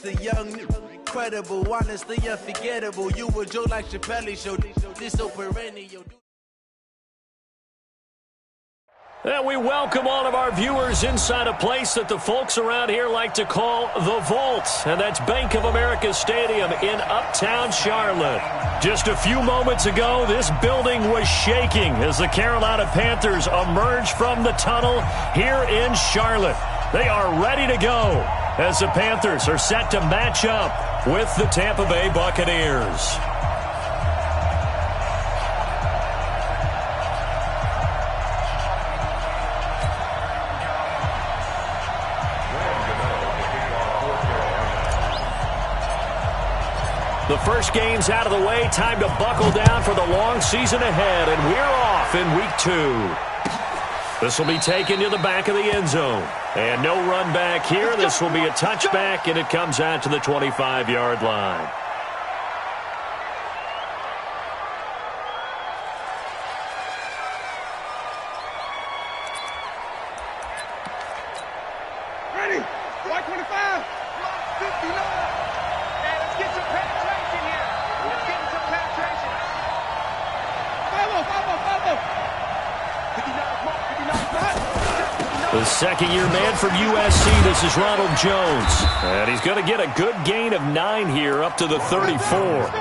the young, incredible, honestly unforgettable. You were Joe like Chappelle show. This so perennial. And we welcome all of our viewers inside a place that the folks around here like to call the Vault. And that's Bank of America Stadium in Uptown Charlotte. Just a few moments ago, this building was shaking as the Carolina Panthers emerged from the tunnel here in Charlotte. They are ready to go as the Panthers are set to match up with the Tampa Bay Buccaneers. The first game's out of the way. Time to buckle down for the long season ahead, and we're off in week 2. This will be taken to the back of the end zone. And no run back here. This will be a touchback, and it comes out to the 25-yard line. Ready? 125. 59. Let's get some penetration here. Let's get some penetration. 5-0. The second-year man from USC, this is Ronald Jones. And he's going to get a good gain of 9 here up to the 34.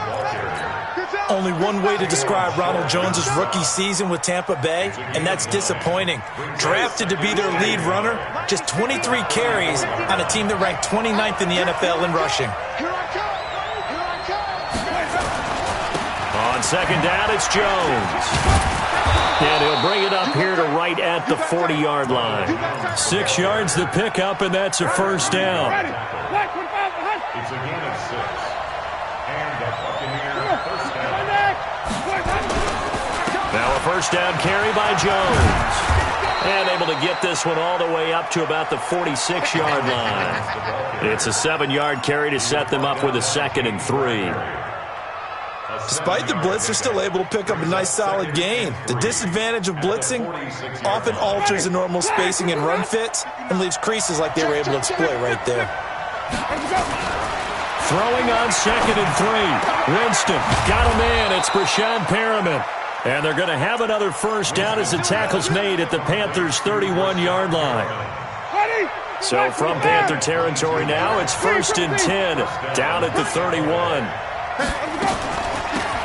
Only one way to describe Ronald Jones' rookie season with Tampa Bay, and that's disappointing. Drafted to be their lead runner, just 23 carries on a team that ranked 29th in the NFL in rushing. On second down, it's Jones. And he'll bring it up here to right at the 40-yard line. 6 yards to pick up, and that's a first down. It's a gain of 6. And the Buccaneers first down. Now a first down carry by Jones. And able to get this one all the way up to about the 46-yard line. It's a 7-yard carry to set them up with a 2nd and 3. Despite the blitz, they're still able to pick up a nice solid gain. The disadvantage of blitzing often alters the normal spacing and run fits and leaves creases like they were able to exploit right there. Throwing on 2nd and 3. Winston got a man. It's Brashad Perriman. And they're going to have another first down as the tackle's made at the Panthers' 31-yard line. So from Panther territory now, it's 1st and 10 down at the 31.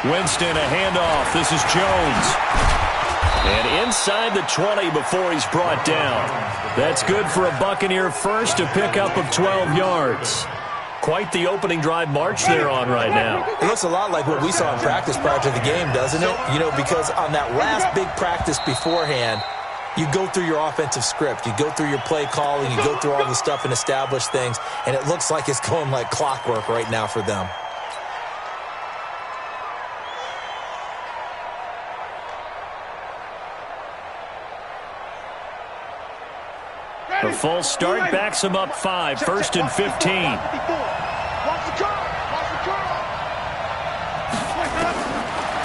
Winston, a handoff. This is Jones. And inside the 20 before he's brought down. That's good for a Buccaneer first, to pick up of 12 yards. Quite the opening drive march they're on right now. It looks a lot like what we saw in practice prior to the game, doesn't it? You know, because on that last big practice beforehand, you go through your offensive script. You go through your play calling. You go through all the stuff and establish things. And it looks like it's going like clockwork right now for them. A false start backs him up 5, 1st and 15.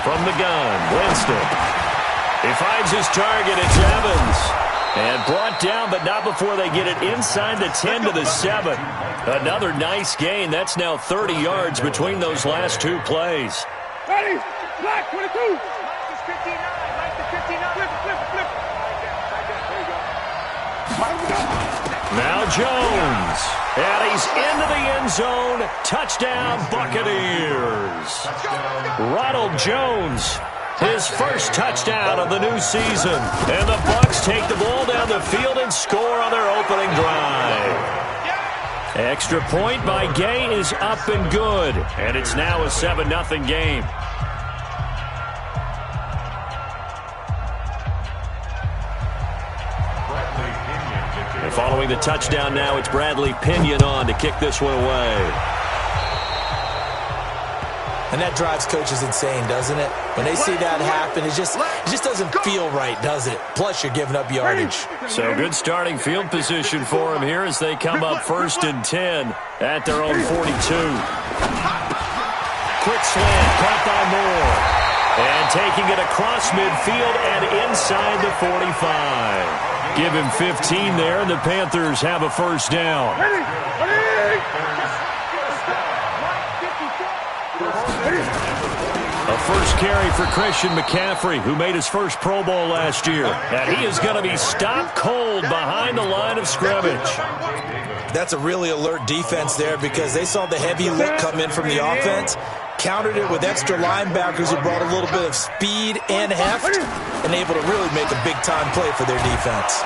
From the gun, Winston. He finds his target, it's Evans. And brought down, but not before they get it inside the 10 to the 7. Another nice gain. That's now 30 yards between those last 2 plays. Ready? Black 22. Mike is 59. Mike is 59. Flip. Now Jones, and he's into the end zone. Touchdown, Buccaneers. Ronald Jones, his first touchdown of the new season. And the Bucs take the ball down the field and score on their opening drive. Extra point by Gay is up and good. And it's now a 7-0 game. Following the touchdown now, it's Bradley Pinion on to kick this one away. And that drives coaches insane, doesn't it? When they see that happen, it just doesn't feel right, does it? Plus, you're giving up yardage. So good starting field position for them here as they come up 1st and 10 at their own 42. Quick slant, caught by Moore. And taking it across midfield and inside the 45. Give him 15 there, and the Panthers have a first down. A first carry for Christian McCaffrey, who made his first Pro Bowl last year. And he is going to be stopped cold behind the line of scrimmage. That's a really alert defense there because they saw the heavy look come in from the offense, countered it with extra linebackers who brought a little bit of speed and heft, and able to really make a big-time play for their defense.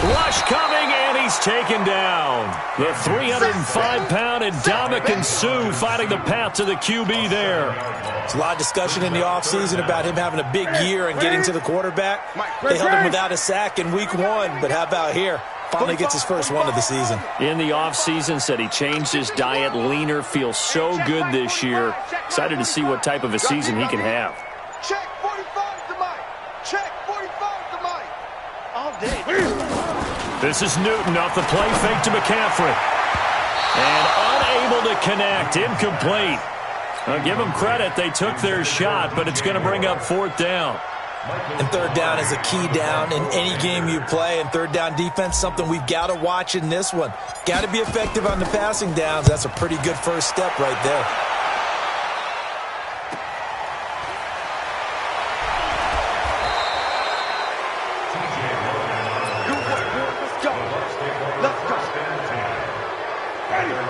Rush coming, and he's taken down. The 305-pound Ndamukong Suh fighting the path to the QB there. There's a lot of discussion in the offseason about him having a big year and getting to the quarterback. They held him without a sack in week 1, but how about here? Finally gets his first one of the season. In the offseason, said he changed his diet, leaner, feels so good this year. Excited to see what type of a season he can have. Check 45 to Mike. Check 45 to Mike. All day. This is Newton off the play fake to McCaffrey. And unable to connect. Incomplete. I'll give them credit. They took their shot, but it's going to bring up 4th down. And 3rd down is a key down in any game you play. And 3rd down defense, something we've got to watch in this one. Got to be effective on the passing downs. That's a pretty good first step right there.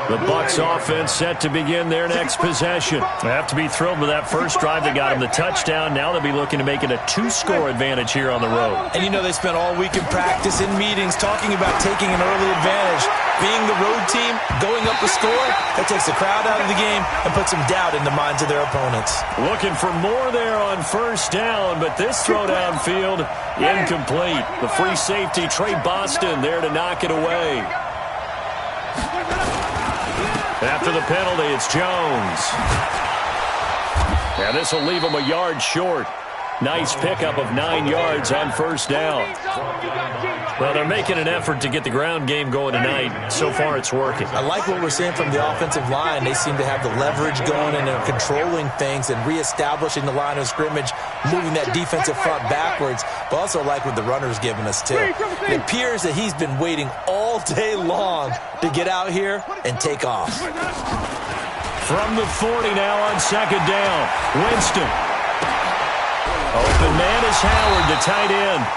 The Bucs offense set to begin their next possession. They have to be thrilled with that first drive that got them the touchdown. Now they'll be looking to make it a 2-score advantage here on the road. And you know they spent all week in practice, in meetings, talking about taking an early advantage. Being the road team, going up a score, that takes the crowd out of the game and puts some doubt in the minds of their opponents. Looking for more there on first down, but this throw downfield, incomplete. The free safety, Trey Boston, there to knock it away. After the penalty, it's Jones. And this will leave him a yard short. Nice pickup of 9 yards on first down. Well, they're making an effort to get the ground game going tonight. So far, it's working. I like what we're seeing from the offensive line. They seem to have the leverage going and they're controlling things and reestablishing the line of scrimmage, moving that defensive front backwards. But also like what the runner's giving us, too. It appears that he's been waiting all day long to get out here and take off. From the 40 now on 2nd down. Winston. Open man is Howard, the tight end.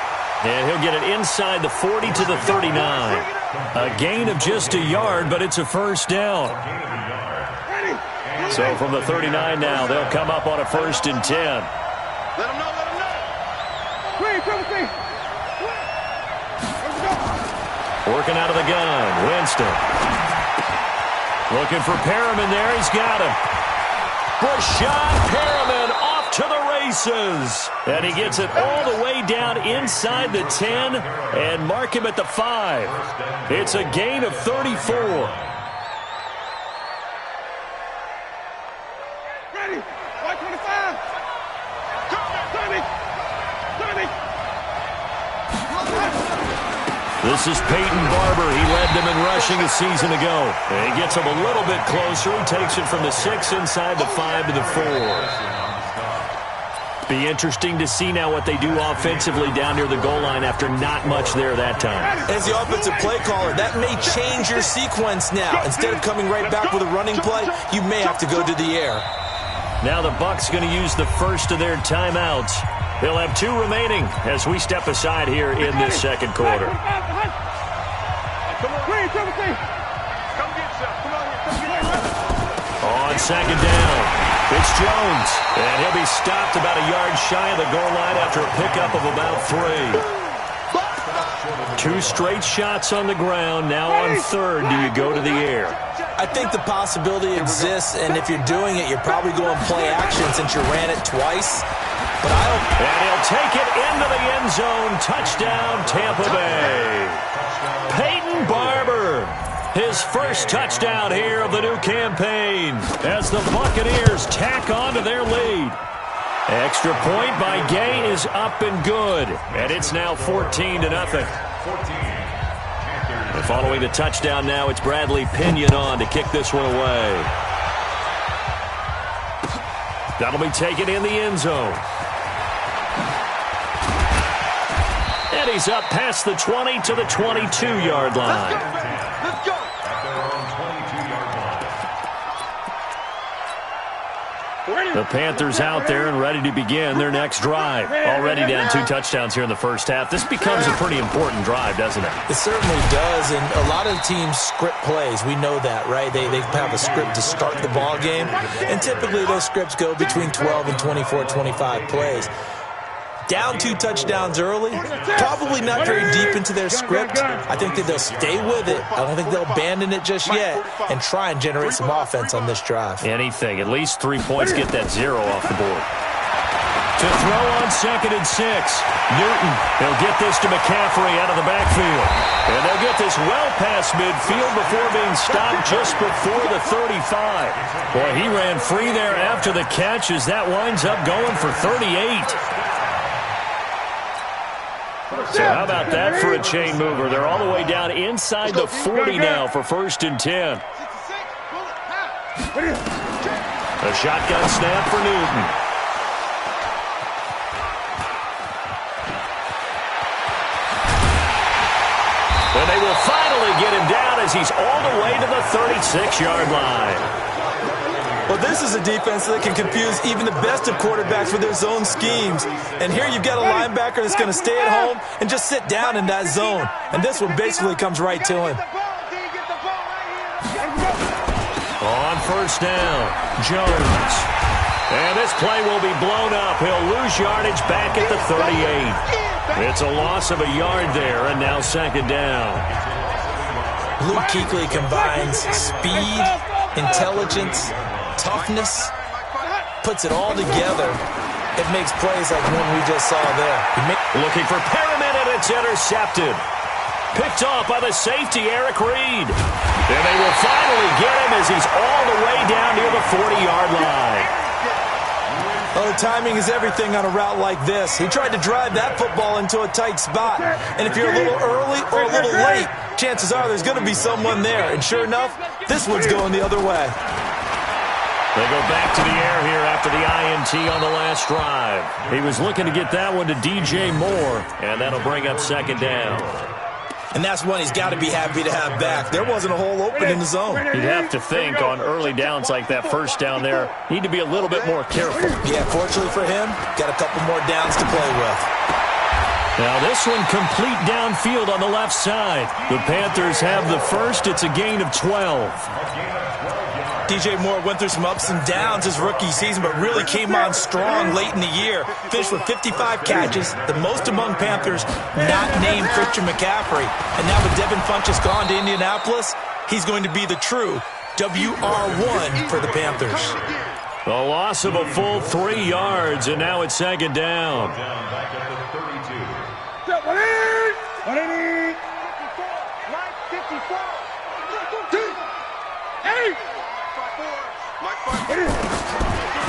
And he'll get it inside the 40 to the 39. A gain of just a yard, but it's a first down. So from the 39 now, they'll come up on a 1st and 10. Let him know, let him know. Working out of the gun, Winston. Looking for Perriman there, he's got him. Brashad Perriman off to the races. And he gets it all the way down inside the 10 and mark him at the 5. It's a gain of 34. Ready. 125. 30. This is Peyton Barber. He led them in rushing a season ago. And he gets them a little bit closer. He takes it from the 6 inside the 5 to the 4. Be interesting to see now what they do offensively down near the goal line after not much there that time. As the offensive play caller, that may change your sequence now. Instead of coming right back with a running play, you may have to go to the air. Now the Bucs going to use the first of their timeouts. They'll have 2 remaining as we step aside here in this 2nd quarter. On 2nd down, it's Jones. And he'll be stopped about a yard shy of the goal line after a pickup of about 3. 2 straight shots on the ground. Now on 3rd, do you go to the air? I think the possibility exists, and if you're doing it, you're probably going play action since you ran it twice. But and he'll take it into the end zone. Touchdown, Tampa Bay. Peyton Barber, his first touchdown here of the new campaign as the Buccaneers tack on to their lead. Extra point by Gay is up and good, and it's now 14-0. And following the touchdown now, it's Bradley Pinion on to kick this one away. That'll be taken in the end zone. And he's up past the 20 to the 22-yard line. Let's go. The Panthers out there and ready to begin their next drive. Already down 2 touchdowns here in the first half. This becomes a pretty important drive, doesn't it? It certainly does, and a lot of teams script plays. We know that, right? They have a script to start the ball game, and typically those scripts go between 12 and 24, 25 plays. Down 2 touchdowns early, probably not very deep into their script. I think that they'll stay with it. I don't think they'll abandon it just yet and try and generate some offense on this drive. Anything. At least 3 points, get that 0 off the board. To throw on 2nd and 6. Newton, he'll get this to McCaffrey out of the backfield. And they'll get this well past midfield before being stopped just before the 35. Boy, he ran free there after the catch as that winds up going for 38. So how about that for a chain mover? They're all the way down inside the 40 now for 1st and 10. A shotgun snap for Newton. And they will finally get him down as he's all the way to the 36-yard line. Well, this is a defense that can confuse even the best of quarterbacks with their zone schemes. And here you've got a linebacker that's going to stay at home and just sit down in that zone. And this one basically comes right to him. On 1st down, Jones. And this play will be blown up. He'll lose yardage back at the 38. It's a loss of a yard there, and now 2nd down. Luke Kuechly combines speed, intelligence, toughness, puts it all together. It makes plays like one we just saw there. Looking for Perriman, and it's intercepted. Picked off by the safety, Eric Reed. And they will finally get him as he's all the way down near the 40-yard line. Oh, timing is everything on a route like this. He tried to drive that football into a tight spot. And if you're a little early or a little late, chances are there's going to be someone there. And sure enough, this one's going the other way. They go back to the air here after the INT on the last drive. He was looking to get that one to DJ Moore, and that'll bring up 2nd down. And that's one he's got to be happy to have back. There wasn't a hole open in the zone. You'd have to think on early downs like that 1st down there, need to be a little bit more careful. Yeah, fortunately for him, got a couple more downs to play with. Now this one complete downfield on the left side. The Panthers have the first. It's a gain of 12. DJ Moore went through some ups and downs his rookie season, but really came on strong late in the year. Finished with 55 catches, the most among Panthers not named Christian McCaffrey. And now with Devin Funchess gone to Indianapolis, he's going to be the true WR1 for the Panthers. A loss of a full 3 yards, and now it's 2nd down. Back at the 32. 180. 54. 8.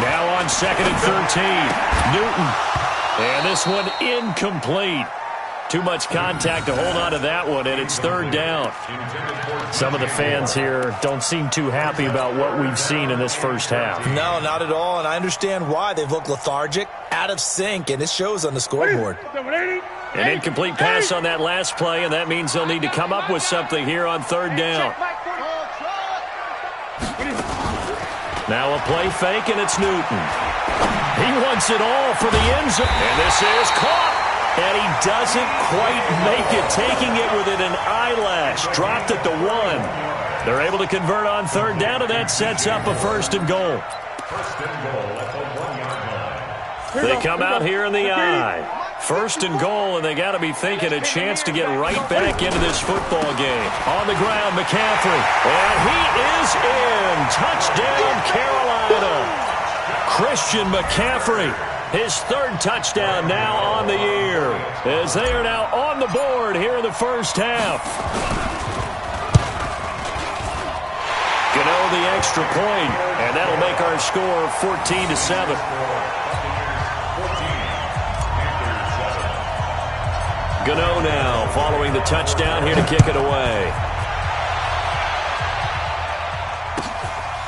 Now on 2nd and 13, Newton. And this one incomplete. Too much contact to hold on to that one, and it's 3rd down. Some of the fans here don't seem too happy about what we've seen in this first half. No, not at all, and I understand why. They've looked lethargic, out of sync, and it shows on the scoreboard. An incomplete pass on that last play, and that means they'll need to come up with something here on 3rd down. Now a play fake, and it's Newton. He wants it all for the end zone. And this is caught. And he doesn't quite make it, taking it within an eyelash. Dropped at the 1. They're able to convert on 3rd down, and that sets up a 1st and goal. 1st and goal at the 1-yard line. They come out here in the eye. 1st and goal, and they got to be thinking a chance to get right back into this football game. On the ground, McCaffrey. And he is in. Touchdown, Carolina. Christian McCaffrey. His 3rd touchdown now on the year, as they are now on the board here in the first half. Gano the extra point, and that'll make our score 14-7. Gano now following the touchdown here to kick it away.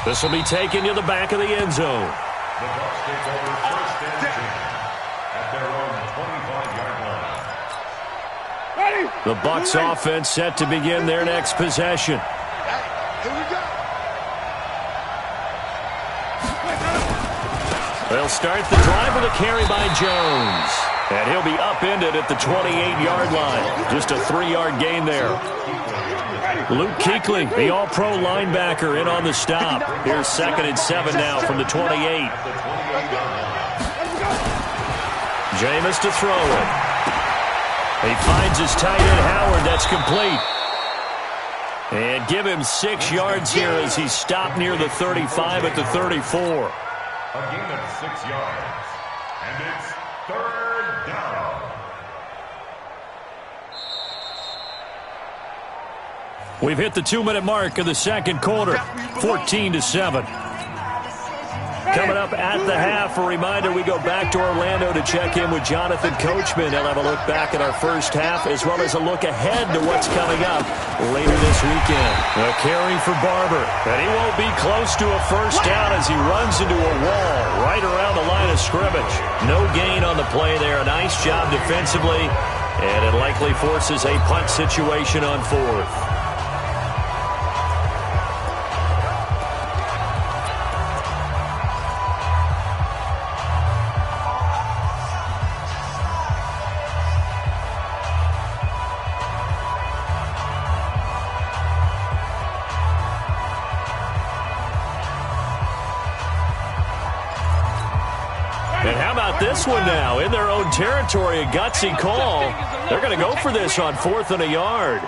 This will be taken to the back of the end zone. The Bucs take over 1st and 10 at their own 25-yard line. The Bucs offense set to begin their next possession. Here we go. They'll start the drive with a carry by Jones. And he'll be upended at the 28-yard line. Just a 3-yard gain there. Luke Kuechly, the all-pro linebacker, in on the stop. Here's 2nd and 7 now from the 28. Jameis to throw it. He finds his tight end Howard. That's complete. And give him 6 yards here as he stopped near the 35 at the 34. A gain of 6 yards. And it's 3rd down. We've hit the 2-minute mark of the second quarter. 14-7. Coming up at the half, a reminder, we go back to Orlando to check in with Jonathan Coachman. He'll have a look back at our first half as well as a look ahead to what's coming up later this weekend. A carry for Barber, and he won't be close to a first down as he runs into a wall right around the line of scrimmage. No gain on the play there. A nice job defensively, and it likely forces a punt situation on 4th. And how about this one now? In their own territory, a gutsy call. They're going to go for this on 4th and a yard.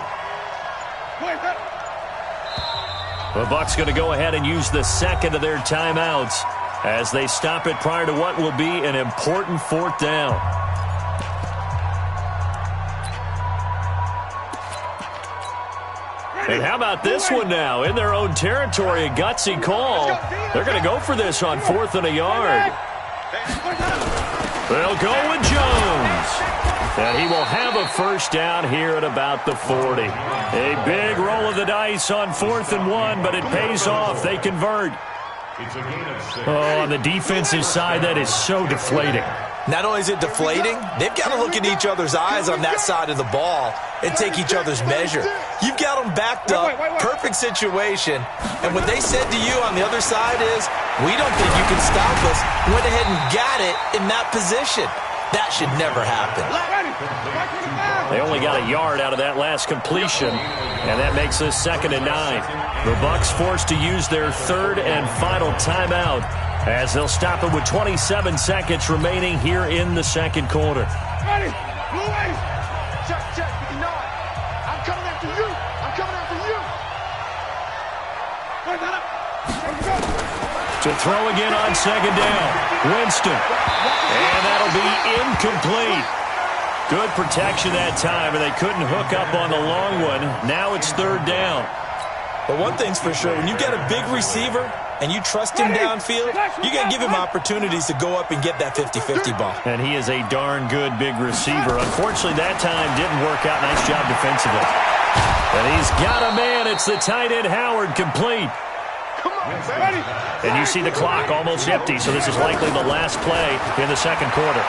The Bucs going to go ahead and use the second of their timeouts as they stop it prior to what will be an important 4th down. And how about this one now? In their own territory, a gutsy call. They're going to go for this on 4th and a yard. They'll go with Jones. And he will have a first down here at about the 40. A big roll of the dice on 4th and 1, but it pays off. They convert. Oh, on the defensive side, that is so deflating. Not only is it deflating, they've got to look in each other's eyes on that side of the ball and take each other's measure. You've got them backed up, perfect situation, and what they said to you on the other side is, we don't think you can stop us. Went ahead and got it in that position. That should never happen. They only got a yard out of that last completion, and that makes this 2nd and 9. The Bucs forced to use their 3rd and final timeout as they'll stop it with 27 seconds remaining here in the second quarter. Ready? Blue Ace. Check. I'm coming after you. To throw again on 2nd down. Winston. And that'll be incomplete. Good protection that time, and they couldn't hook up on the long one. Now it's 3rd down. But one thing's for sure, when you've got a big receiver and you trust him downfield, you're going to give him opportunities to go up and get that 50-50 ball. And he is a darn good big receiver. Unfortunately, that time didn't work out. Nice job defensively. And he's got a man. It's the tight end Howard, complete. And you see the clock almost empty, so this is likely the last play in the second quarter.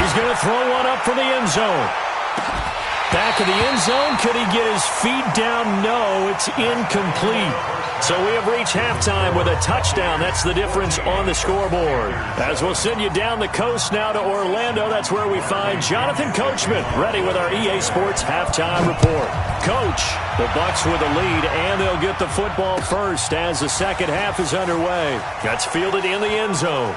He's going to throw one up for the end zone. Back of the end zone. Could he get his feet down? No, it's incomplete. So we have reached halftime with a touchdown. That's the difference on the scoreboard. As we'll send you down the coast now to Orlando, that's where we find Jonathan Coachman, ready with our EA Sports halftime report. Coach, the Bucs with the lead, and they'll get the football first as the second half is underway. That's fielded in the end zone.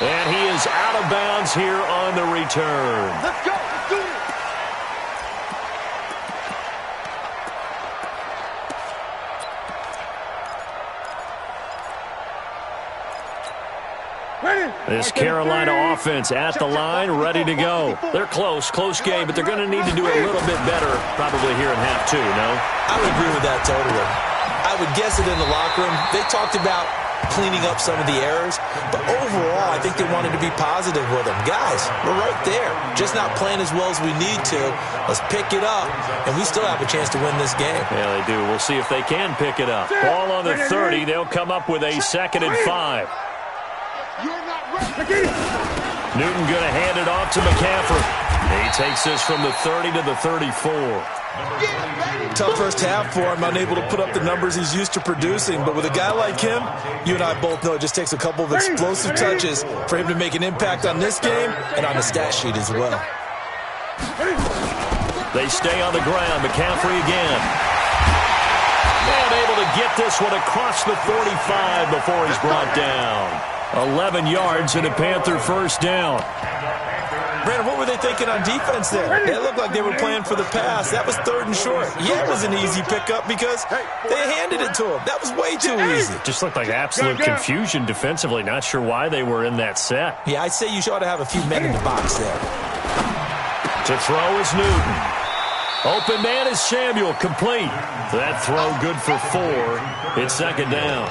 And he is out of bounds here on the return. Let's go. Let's do it. This Carolina offense at the line, ready to go. They're close game, but they're going to need to do a little bit better probably here in half 2, no? I would agree with that totally. I would guess it in the locker room. They talked about cleaning up some of the errors, but overall, I think they wanted to be positive with them. Guys, we're right there. Just not playing as well as we need to. Let's pick it up, and we still have a chance to win this game. Yeah, they do. We'll see if they can pick it up. Ball on the 30. They'll come up with a 2nd and 5. Newton going to hand it off to McCaffrey. He takes this from the 30 to the 34. Tough first half for him, unable to put up the numbers he's used to producing. But with a guy like him, you and I both know it just takes a couple of explosive touches for him to make an impact on this game and on the stat sheet as well. They stay on the ground. McCaffrey again. And able to get this one across the 45 before he's brought down. 11 yards and a Panther first down. Brandon, what were they thinking on defense there? They looked like they were playing for the pass. That was 3rd and short. Yeah, it was an easy pickup because they handed it to him. That was way too easy. Just looked like absolute confusion defensively. Not sure why they were in that set. Yeah, I'd say you ought to have a few men in the box there. To throw is Newton. Open man is Samuel, complete. That throw good for 4. It's 2nd down.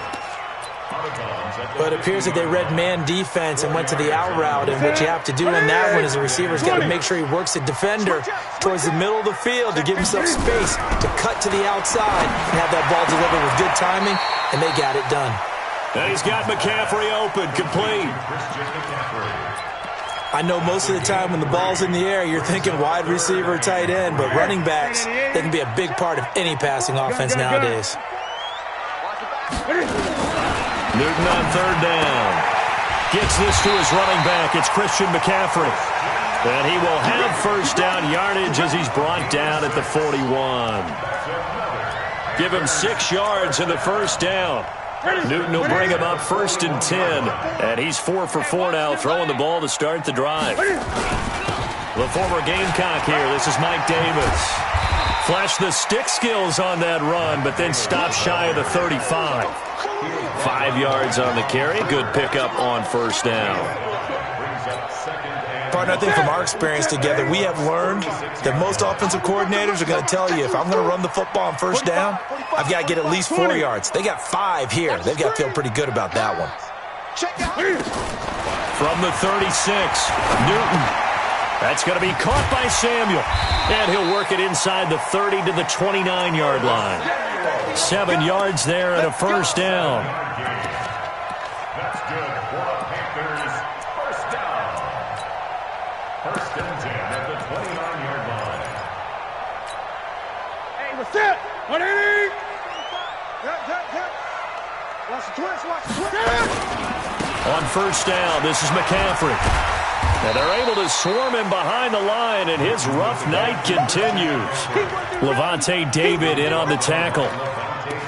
But it appears that they read man defense and went to the out route, and what you have to do in that one is the receiver's got to make sure he works the defender towards the middle of the field to give himself space to cut to the outside and have that ball delivered with good timing, and they got it done. And he's got McCaffrey open, complete. I know most of the time when the ball's in the air, you're thinking wide receiver, tight end, but running backs, they can be a big part of any passing offense nowadays. Newton on 3rd down. Gets this to his running back. It's Christian McCaffrey. And he will have first down yardage as he's brought down at the 41. Give him 6 yards in the first down. Newton will bring him up 1st and 10. And he's 4 for 4 now, throwing the ball to start the drive. The former Gamecock here. This is Mike Davis. Flashed the stick skills on that run, but then stopped shy of the 35. 5 yards on the carry. Good pickup on first down. Partner, I think from our experience together, we have learned that most offensive coordinators are going to tell you, if I'm going to run the football on first down, I've got to get at least 4 yards. They got 5 here. They've got to feel pretty good about that one. From the 36, Newton. That's going to be caught by Samuel. And he'll work it inside the 30 to the 29-yard line. 7 yards there and a first down. That's good for Panthers. First down. 1st and 10 at the 29-yard line. Hey, what's up? 180. Watch the twist, watch the twist. On first down, this is McCaffrey. And they're able to swarm him behind the line, and his rough night continues. Levante David in on the tackle.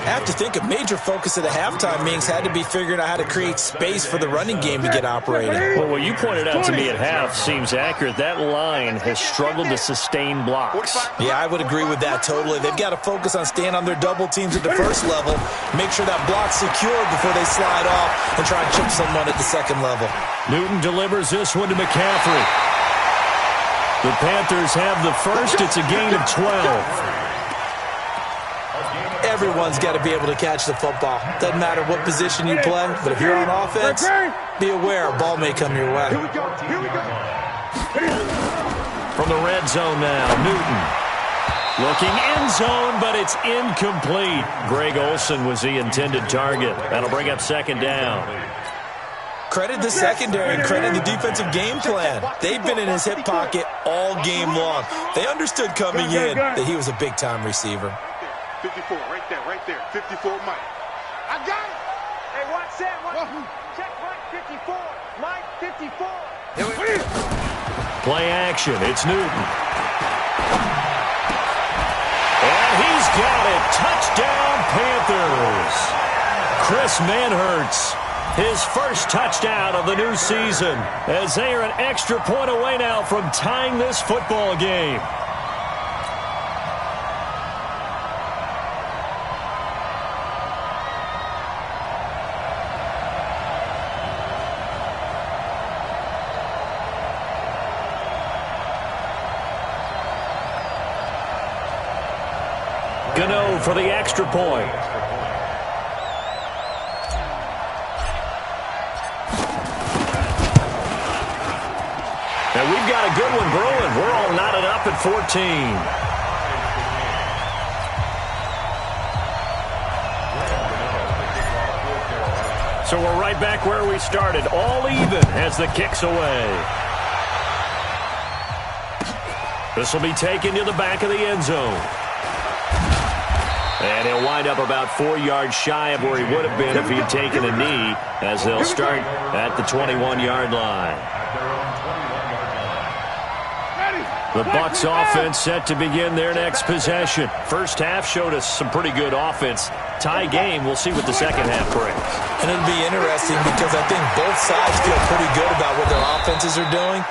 I have to think a major focus of the halftime meetings had to be figuring out how to create space for the running game to get operating. Well, what you pointed out to me at half seems accurate. That line has struggled to sustain blocks. Yeah, I would agree with that totally. They've got to focus on staying on their double teams at the first level, make sure that block's secured before they slide off and try and chip someone at the second level. Newton delivers this one to McCaffrey. The Panthers have the first. It's a gain of 12. Everyone's got to be able to catch the football. Doesn't matter what position you play, but if you're on offense, be aware a ball may come your way. Here we go. From the red zone now, Newton. Looking end zone, but it's incomplete. Greg Olsen was the intended target. That'll bring up 2nd down. Credit the secondary and credit the defensive game plan. They've been in his hip pocket all game long. They understood coming in that he was a big-time receiver. 54, right there. 54, Mike. I got it. Hey, watch that. Check Mike 54. Mike 54. Play action. It's Newton. And he's got it. Touchdown, Panthers. Chris Manhertz, his first touchdown of the new season, as they are an extra point away now from tying this football game. Gano for the extra point. And we've got a good one brewing. We're all knotted up at 14. So we're right back where we started, all even as the kick's away. This will be taken to the back of the end zone. And he'll wind up about 4 yards shy of where he would have been if he had taken a knee, as they'll start at the 21-yard line. The Bucs offense set to begin their next possession. First half showed us some pretty good offense. Tie game. We'll see what the second half brings. And it'll be interesting because I think both sides feel pretty good about what their offenses are doing.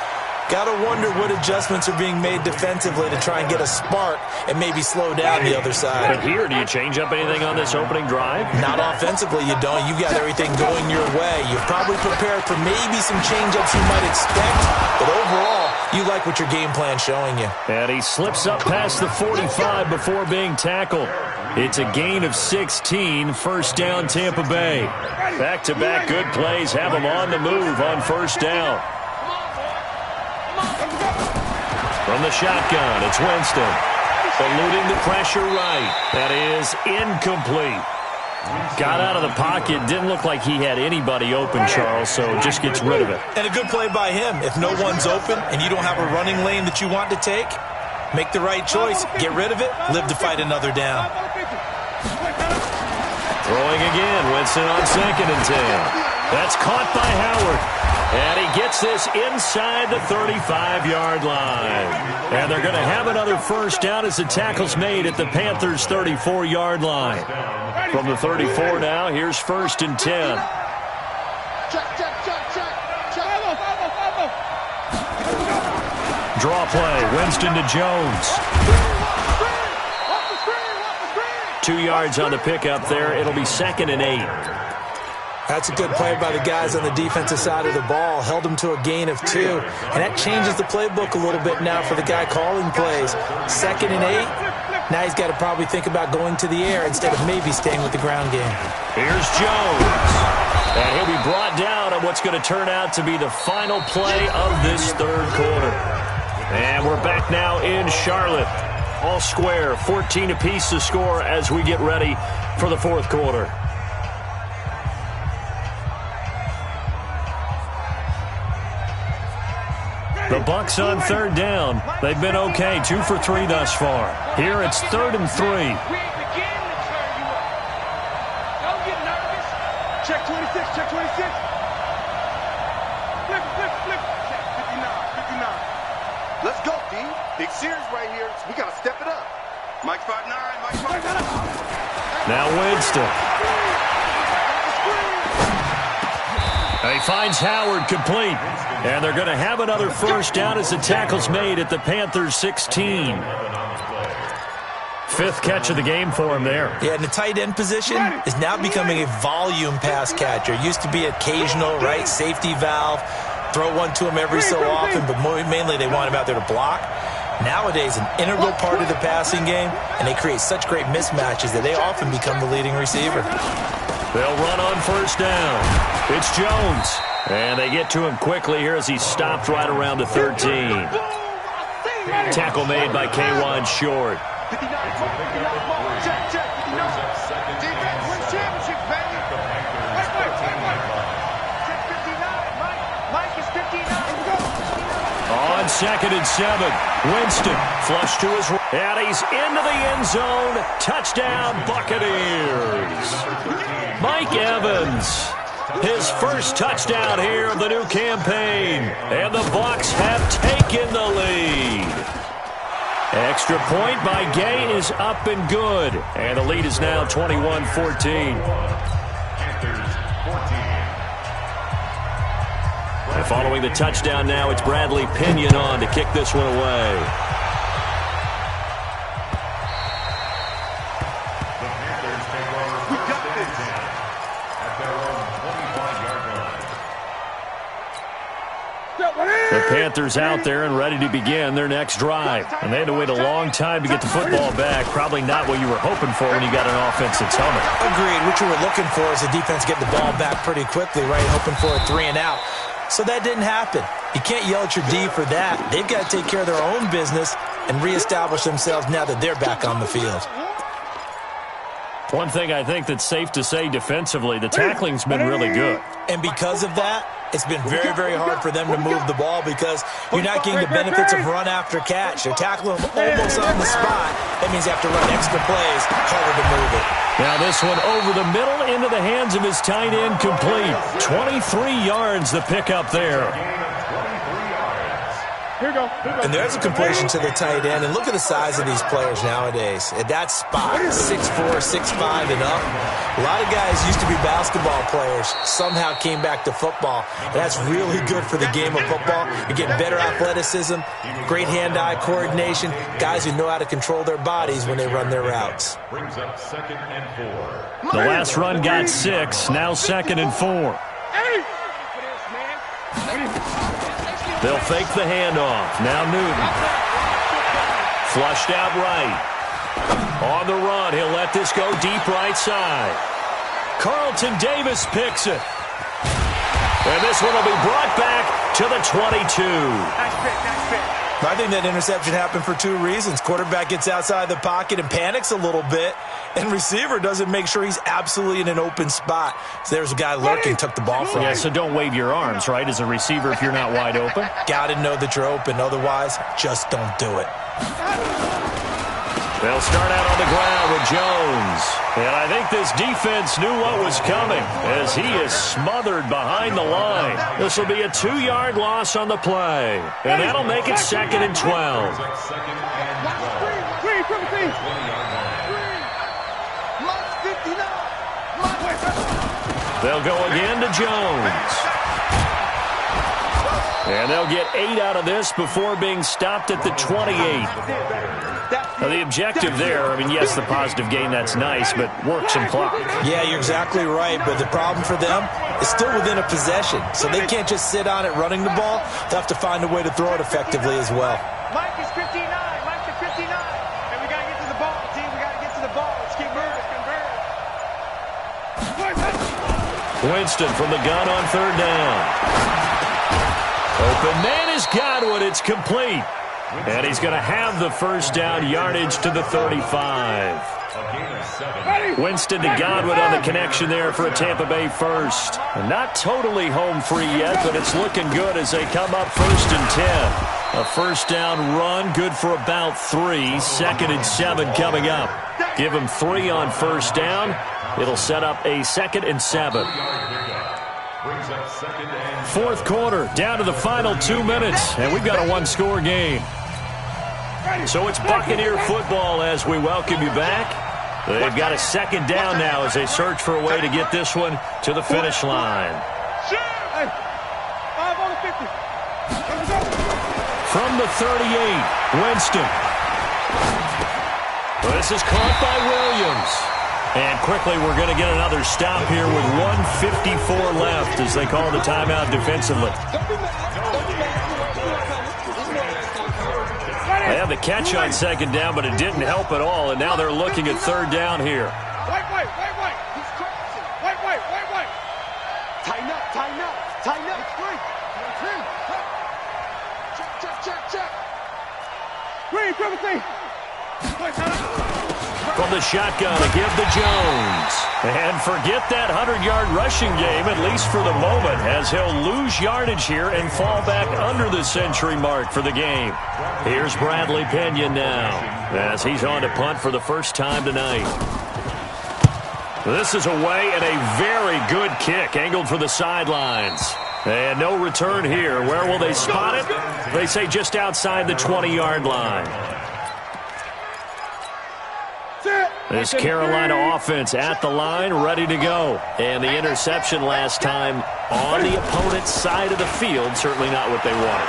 Got to wonder what adjustments are being made defensively to try and get a spark and maybe slow down the other side. But here, do you change up anything on this opening drive? Not offensively, you don't. You've got everything going your way. You've probably prepared for maybe some change-ups you might expect, but overall, you like what your game plan's showing you. And he slips up past the 45 before being tackled. It's a gain of 16, first down Tampa Bay. Back-to-back good plays have them on the move on first down. From the shotgun, it's Winston. Eluding the pressure right. That is incomplete. Got out of the pocket. Didn't look like he had anybody open, Charles, so just gets rid of it. And a good play by him. If no one's open and you don't have a running lane that you want to take, make the right choice. Get rid of it. Live to fight another down. Throwing again. Winston on 2nd and 10. That's caught by Howard. And he gets this inside the 35-yard line. And they're going to have another first down as the tackle's made at the Panthers' 34-yard line. From the 34 now, here's 1st and 10. Draw play, Winston to Jones. 2 yards on the pickup there. It'll be 2nd and 8. That's a good play by the guys on the defensive side of the ball. Held them to a gain of 2. And that changes the playbook a little bit now for the guy calling plays. 2nd and 8. Now he's got to probably think about going to the air instead of maybe staying with the ground game. Here's Jones. And he'll be brought down on what's going to turn out to be the final play of this third quarter. And we're back now in Charlotte. All square, 14 apiece to score as we get ready for the fourth quarter. The Bucs on 3rd down. They've been okay, 2 for 3 thus far. Here it's 3rd and 3. Check 26, check 26. Flip. Check 59. Let's go, D. Big series right here. We got to step it up. Mike 5'9", Mike 5'9". Now Winston. He finds Howard complete. And they're going to have another first down as the tackle's made at the Panthers' 16. 5th catch of the game for him there. Yeah, and the tight end position is now becoming a volume pass catcher. Used to be occasional, right, safety valve. Throw one to him every so often, but mainly they want him out there to block. Nowadays, an integral part of the passing game, and they create such great mismatches that they often become the leading receiver. They'll run on first down. It's Jones. And they get to him quickly here as he's stopped right around the 13. Tackle made by K1 Short. On 2nd and 7, Winston flush to his right. And he's into the end zone. Touchdown, Buccaneers. Mike Evans. His first touchdown here of the new campaign. And the Bucs have taken the lead. Extra point by Gay is up and good. And the lead is now 21-14. And following the touchdown now, it's Bradley Pinion on to kick this one away. The Panthers out there and ready to begin their next drive. And they had to wait a long time to get the football back. Probably not what you were hoping for when you got an offense that's humming. Agreed. What you were looking for is the defense getting the ball back pretty quickly, right? Hoping for a 3 and out. So that didn't happen. You can't yell at your D for that. They've got to take care of their own business and reestablish themselves now that they're back on the field. One thing I think that's safe to say defensively, the tackling's been really good. And because of that, It's been very, very hard for them to move the ball because you're not getting the benefits of run after catch. They're tackling them almost on the spot. That means they have to run extra plays, harder to move it. Now this one over the middle into the hands of his tight end, complete. 23 yards the pickup there. Here we go. And there's a completion to the tight end. And look at the size of these players nowadays. At that spot, 6'4", 6'5", and up. A lot of guys used to be basketball players, somehow came back to football. And that's really good for the game of football. You're getting better athleticism, great hand-eye coordination, guys who know how to control their bodies when they run their routes. Brings up 2nd and 4. The last run got 6, now 2nd and 4. They'll fake the handoff. Now Newton. Flushed out right. On the run, he'll let this go deep right side. Carlton Davis picks it. And this one will be brought back to the 22. Nice pick. I think that interception happened for 2 reasons. Quarterback gets outside the pocket and panics a little bit, and receiver doesn't make sure he's absolutely in an open spot. So there's a guy lurking, took the ball from him. Yeah, so don't wave your arms, right, as a receiver if you're not wide open. Got to know that you're open. Otherwise, just don't do it. They'll start out on the ground with Jones. And I think this defense knew what was coming as he is smothered behind the line. This will be a 2-yard loss on the play. And that'll make it 2nd and 12. They'll go again to Jones. And they'll get 8 out of this before being stopped at the 28. Now, the objective there, I mean, yes, the positive gain, that's nice, but work some clock. Yeah, you're exactly right, but the problem for them is still within a possession, so they can't just sit on it running the ball. They'll have to find a way to throw it effectively as well. Mike is 59. Mike is 59. And we got to get to the ball, team. We got to get to the ball. Let's keep moving. Convert. Winston from the gun on 3rd down. Open man is Godwin. It's complete. And he's going to have the first down, yardage to the 35. Winston to Godwin on the connection there for a Tampa Bay first. And not totally home free yet, but it's looking good as they come up 1st and 10. A first down run, good for about 3. 2nd and 7 coming up. Give him 3 on first down. It'll set up a 2nd and 7. 4th quarter, down to the final 2 minutes, and we've got a 1-score game. So it's Buccaneer football as we welcome you back. They've got a 2nd down now as they search for a way to get this one to the finish line. From the 38, Winston. This is caught by Williams. And quickly, we're going to get another stop here with 1:54 left as they call the timeout defensively. They had the catch on 2nd down, but it didn't help at all, and now they're looking at 3rd down here. White. He's crossing. White. Tighten up. It's great. Check. Green, privacy. From the shotgun, a give to Jones. And forget that 100-yard rushing game, at least for the moment, as he'll lose yardage here and fall back under the century mark for the game. Here's Bradley Pena now, as he's on to punt for the first time tonight. This is away and a very good kick, angled for the sidelines. And no return here. Where will they spot it? They say just outside the 20-yard line. This Carolina offense at the line, ready to go. And the interception last time on the opponent's side of the field, certainly not what they wanted.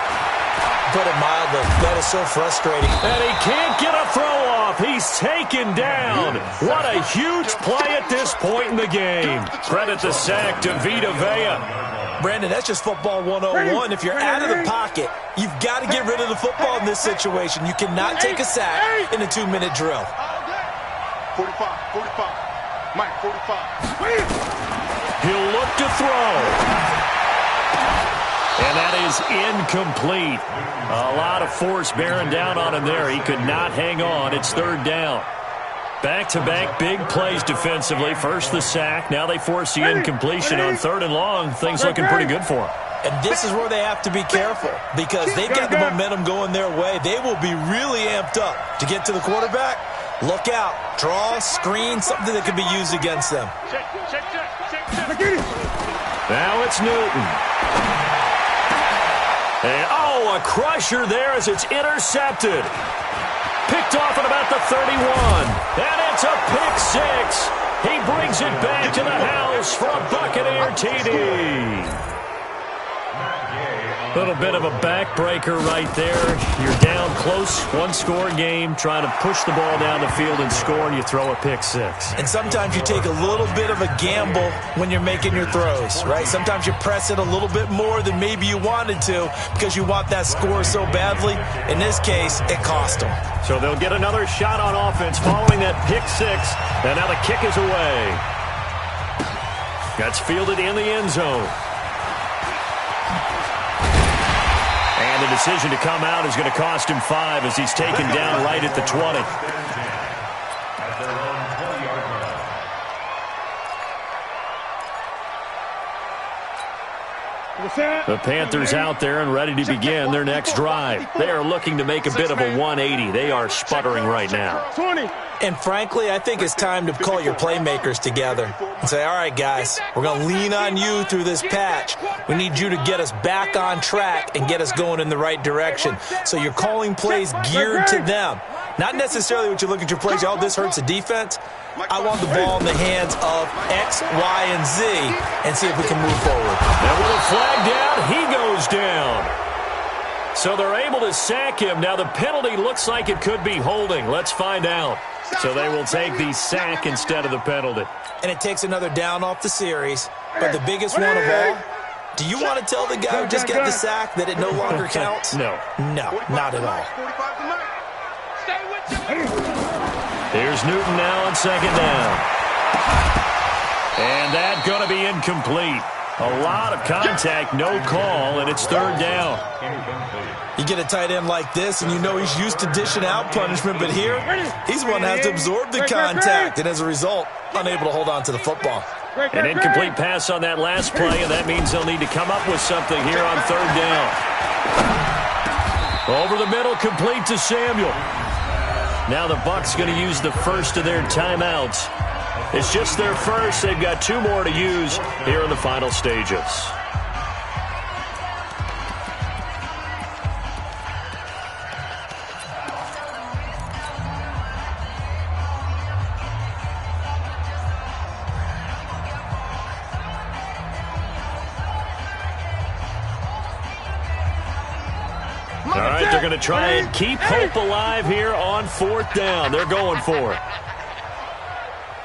Put it mildly, that is so frustrating. And he can't get a throw off. He's taken down. What a huge play at this point in the game. Credit the sack to Vita Vea. Brandon, that's just football 101. If you're out of the pocket, you've got to get rid of the football in this situation. You cannot take a sack in a 2-minute drill. 45. Mike, 45. He'll look to throw. And that is incomplete. A lot of force bearing down on him there. He could not hang on. It's 3rd down. Back-to-back big plays defensively. First the sack. Now they force the incompletion on 3rd and long. Things looking pretty good for him. And this is where they have to be careful because they've got the momentum going their way. They will be really amped up to get to the quarterback. Look out. Draw, screen, something that can be used against them. Now it's Newton. And, a crusher there as it's intercepted. Picked off at about the 31. And it's a pick six. He brings it back to the house for a Buccaneer TD. A little bit of a backbreaker right there. You're down close, one-score game, trying to push the ball down the field and score, and you throw a pick six. And sometimes you take a little bit of a gamble when you're making your throws, right? Sometimes you press it a little bit more than maybe you wanted to because you want that score so badly. In this case, it cost them. So they'll get another shot on offense following that pick six, and now the kick is away. That's fielded in the end zone. And the decision to come out is going to cost him 5 as he's taken down right at the 20. The Panthers out there and ready to begin their next drive. They are looking to make a bit of a 180. They are sputtering right now. And frankly, I think it's time to call your playmakers together and say, all right, guys, we're going to lean on you through this patch. We need you to get us back on track and get us going in the right direction. So you're calling plays geared to them. Not necessarily what you look at your plays, oh, this hurts the defense. I want the ball in the hands of X, Y, and Z and see if we can move forward. And with a flag down, he goes down. So they're able to sack him. Now the penalty looks like it could be holding. Let's find out. So they will take the sack instead of the penalty. And it takes another down off the series. But the biggest one of all, do you want to tell the guy who just got the sack that it no longer counts? No. No, not at all. Here's Newton now on second down. And that's going to be incomplete. A lot of contact, no call, and it's third down. You get a tight end like this, and you know he's used to dishing out punishment, but here, he's one that has to absorb the contact, and as a result, unable to hold on to the football. An incomplete pass on that last play, and that means they'll need to come up with something here on third down. Over the middle, complete to Samuel. Now the Bucs going to use the first of their timeouts. It's just their first. They've got 2 more to use here in the final stages. All right, they're going to try and keep hope alive here on fourth down. They're going for it.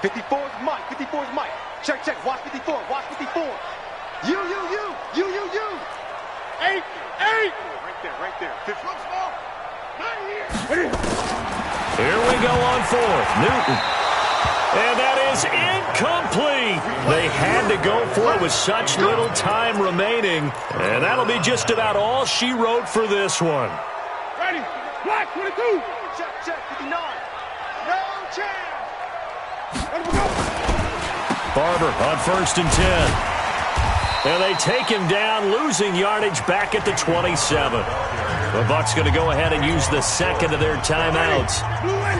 54 is Mike. 54 is Mike. Check, check. Watch 54. Watch 54. You. 8. Right there. 50. Here we go on fourth. Newton. And that is incomplete. They had to go for it with such little time remaining. And that'll be just about all she wrote for this one. Ready. Black 22. Check. 59. No chance. Barber on first and 10. And they take him down, losing yardage back at the 27. The Bucs going to go ahead and use the second of their timeouts.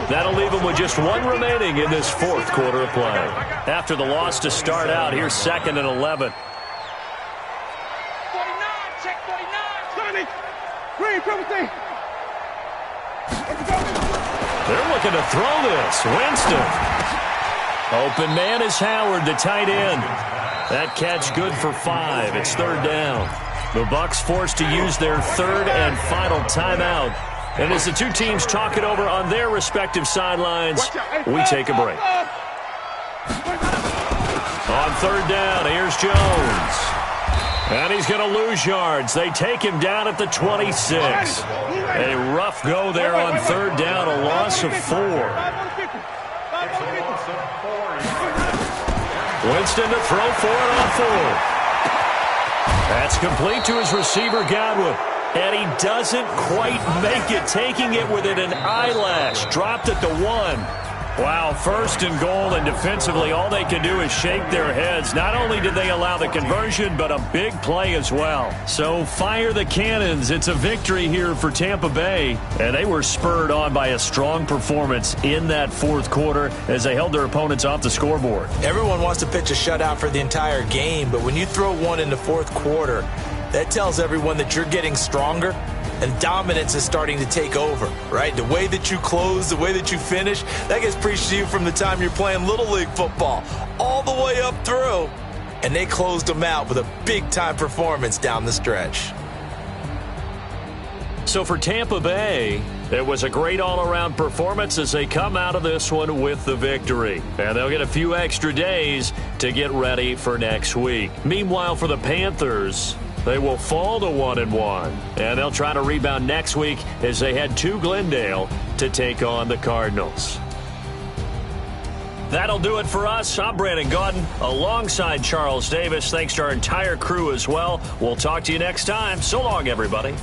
That'll leave them with just 1 remaining in this fourth quarter of play. After the loss to start out, here's second and 11. 49, check 49. Green, They're looking to throw this. Winston. Open man is Howard, the tight end. That catch good for 5. It's third down. The Bucs forced to use their third and final timeout. And as the two teams talk it over on their respective sidelines, we take a break. On third down, here's Jones. And he's going to lose yards. They take him down at the 26. A rough go there on third down, a loss of 4. Winston to throw for it on 4th. That's complete to his receiver, Godwin. And he doesn't quite make it, taking it within an eyelash. Dropped at the 1. Wow, first and goal, and defensively, all they can do is shake their heads. Not only did they allow the conversion, but a big play as well. So fire the cannons. It's a victory here for Tampa Bay, and they were spurred on by a strong performance in that fourth quarter as they held their opponents off the scoreboard. Everyone wants to pitch a shutout for the entire game, but when you throw one in the fourth quarter, that tells everyone that you're getting stronger and dominance is starting to take over, right? The way that you close, the way that you finish, that gets preached to you from the time you're playing Little League football all the way up through. And they closed them out with a big-time performance down the stretch. So for Tampa Bay, it was a great all-around performance as they come out of this one with the victory. And they'll get a few extra days to get ready for next week. Meanwhile, for the Panthers, they will fall to 1-1, and they'll try to rebound next week as they head to Glendale to take on the Cardinals. That'll do it for us. I'm Brandon Gaudin alongside Charles Davis. Thanks to our entire crew as well. We'll talk to you next time. So long, everybody.